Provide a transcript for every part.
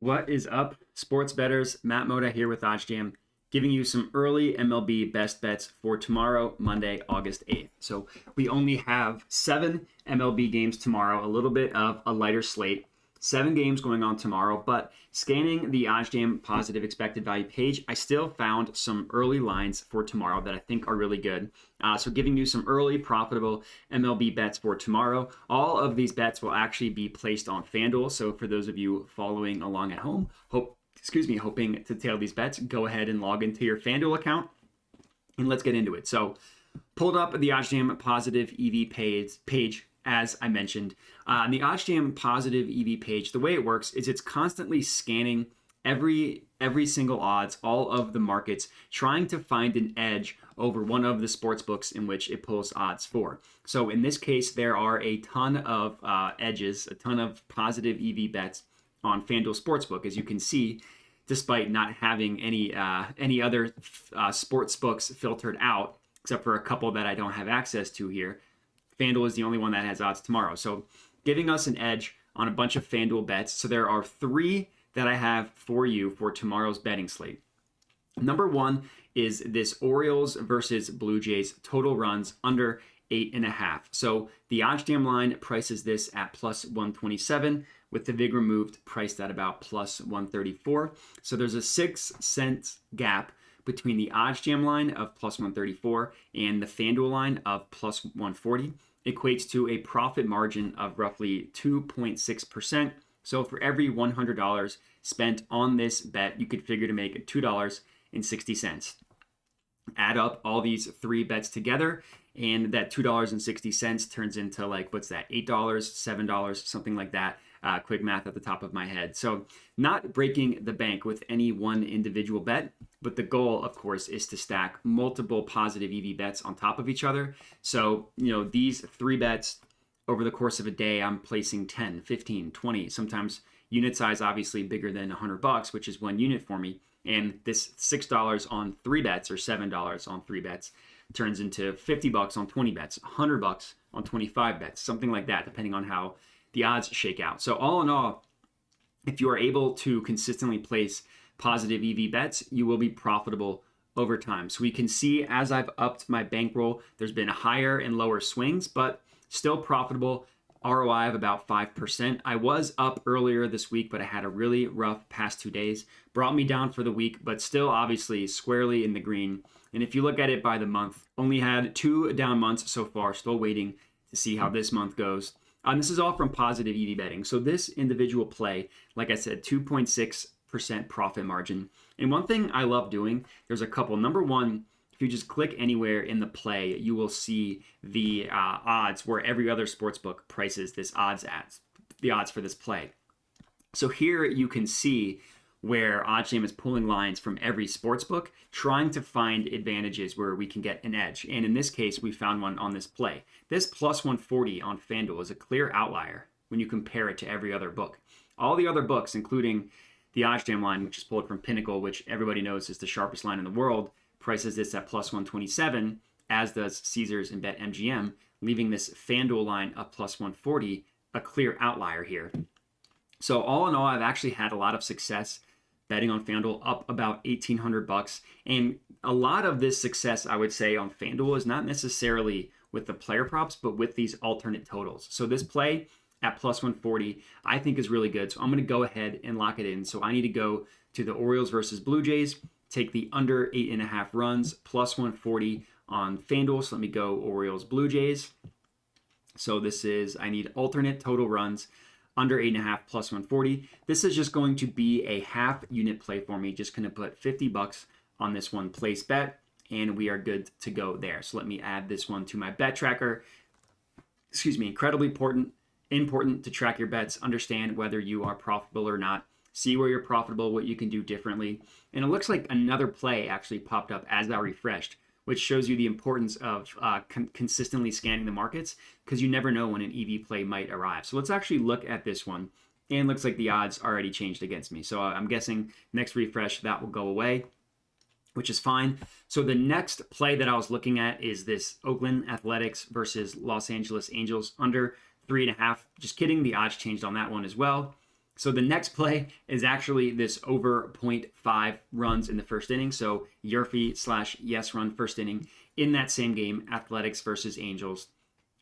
What is up, sports bettors? Matt Moda here with OddsJam, giving you some early MLB best bets for tomorrow, Monday, August 8th. So we only have 7 MLB games tomorrow, a little bit of a lighter slate. 7 games going on tomorrow, but scanning the OddsJam Positive Expected Value page, I still found some early lines for tomorrow that I think are really good. So giving you some early profitable MLB bets for tomorrow. All of these bets will actually be placed on FanDuel. So for those of you following along at home, hoping to tail these bets, go ahead and log into your FanDuel account and let's get into it. So pulled up the OddsJam Positive EV page as I mentioned. On the OddsJam Positive EV page, the way it works is it's constantly scanning every single odds, all of the markets, trying to find an edge over one of the sports books in which it pulls odds for. So in this case, there are a ton of edges, a ton of positive EV bets on FanDuel Sportsbook, as you can see, despite not having any other sports books filtered out, except for a couple that I don't have access to here. FanDuel is the only one that has odds tomorrow. So giving us an edge on a bunch of FanDuel bets. So there are 3 that I have for you for tomorrow's betting slate. Number 1 is this Orioles versus Blue Jays total runs under 8.5. So the OddsJam line prices this at plus 127 with the vig removed priced at about plus 134. So there's a 6-cent gap between the OddsJam line of plus 134 and the FanDuel line of plus 140. Equates to a profit margin of roughly 2.6%. So for every $100 spent on this bet, you could figure to make $2.60. Add up all these 3 bets together, and that $2.60 turns into what's that, $8, $7, something like that. Quick math at the top of my head. So not breaking the bank with any one individual bet, but the goal, of course, is to stack multiple positive EV bets on top of each other. So, these 3 bets over the course of a day, I'm placing 10, 15, 20, sometimes unit size obviously bigger than $100, which is 1 unit for me. And this $6 on 3 bets or $7 on 3 bets turns into $50 on 20 bets, $100 on 25 bets, something like that, depending on how the odds shake out. So all in all, if you are able to consistently place positive EV bets, you will be profitable over time. So we can see as I've upped my bankroll, there's been higher and lower swings, but still profitable. ROI of about 5%. I was up earlier this week, but I had a really rough past 2 days. Brought me down for the week, but still obviously squarely in the green. And if you look at it by the month, only had 2 down months so far. Still waiting to see how this month goes. This is all from positive EV betting. So this individual play, like I said, 2.6% profit margin. And one thing I love doing, there's a couple. Number 1, if you just click anywhere in the play, you will see the odds where every other sportsbook prices this the odds for this play. So here you can see where OddsJam is pulling lines from every sportsbook, trying to find advantages where we can get an edge. And in this case, we found one on this play. This plus 140 on FanDuel is a clear outlier when you compare it to every other book. All the other books, including the OddsJam line, which is pulled from Pinnacle, which everybody knows is the sharpest line in the world, prices this at plus 127, as does Caesars and BetMGM, leaving this FanDuel line up plus 140, a clear outlier here. So all in all, I've actually had a lot of success betting on FanDuel, up about $1,800. And a lot of this success, I would say, on FanDuel is not necessarily with the player props, but with these alternate totals. So this play at plus 140, I think is really good. So I'm going to go ahead and lock it in. So I need to go to the Orioles versus Blue Jays, take the under 8.5 runs, plus 140 on FanDuel. So let me go Orioles Blue Jays. So this is, I need alternate total runs, under 8.5 plus 140. This is just going to be a half unit play for me. Just going to put $50 on this one place bet, and we are good to go there. So let me add this one to my bet tracker. Incredibly important to track your bets, understand whether you are profitable or not, see where you're profitable, what you can do differently. And it looks like another play actually popped up as I refreshed, which shows you the importance of consistently scanning the markets, because you never know when an EV play might arrive. So let's actually look at this one. And looks like the odds already changed against me. So I'm guessing next refresh, that will go away, which is fine. So the next play that I was looking at is this Oakland Athletics versus Los Angeles Angels under 3.5. Just kidding, the odds changed on that one as well. So the next play is actually this over 0.5 runs in the first inning. So Yurfee/yes run first inning in that same game, Athletics versus Angels.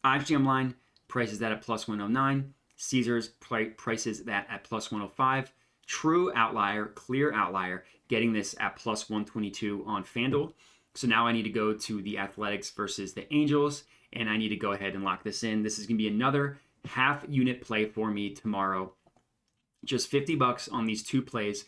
OddsJam line prices that at plus 109. Caesars prices that at plus 105. True outlier, clear outlier, getting this at plus 122 on FanDuel. So now I need to go to the Athletics versus the Angels, and I need to go ahead and lock this in. This is going to be another half unit play for me tomorrow. Just $50 on these two plays.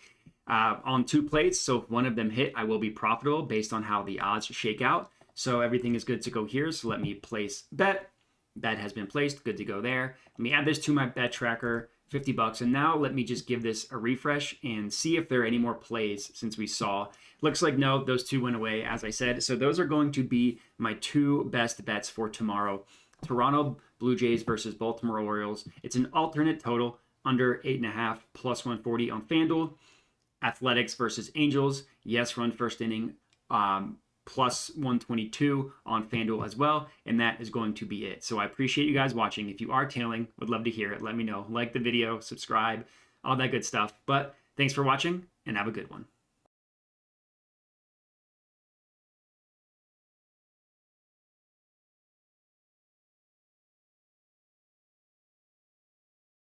On two plays, so if one of them hit, I will be profitable based on how the odds shake out. So everything is good to go here. So let me place bet. Bet has been placed. Good to go there. Let me add this to my bet tracker. $50. And now let me just give this a refresh and see if there are any more plays since we saw. Looks like no, those two went away, as I said. So those are going to be my two best bets for tomorrow. Toronto Blue Jays versus Baltimore Orioles. It's an alternate total under 8.5 plus 140 on FanDuel. Athletics versus Angels. Yes, run first inning. Plus 122 on FanDuel as well, and that is going to be it. So I appreciate you guys watching. If you are tailing, would love to hear it. Let me know. Like the video, subscribe, all that good stuff. But thanks for watching, and have a good one.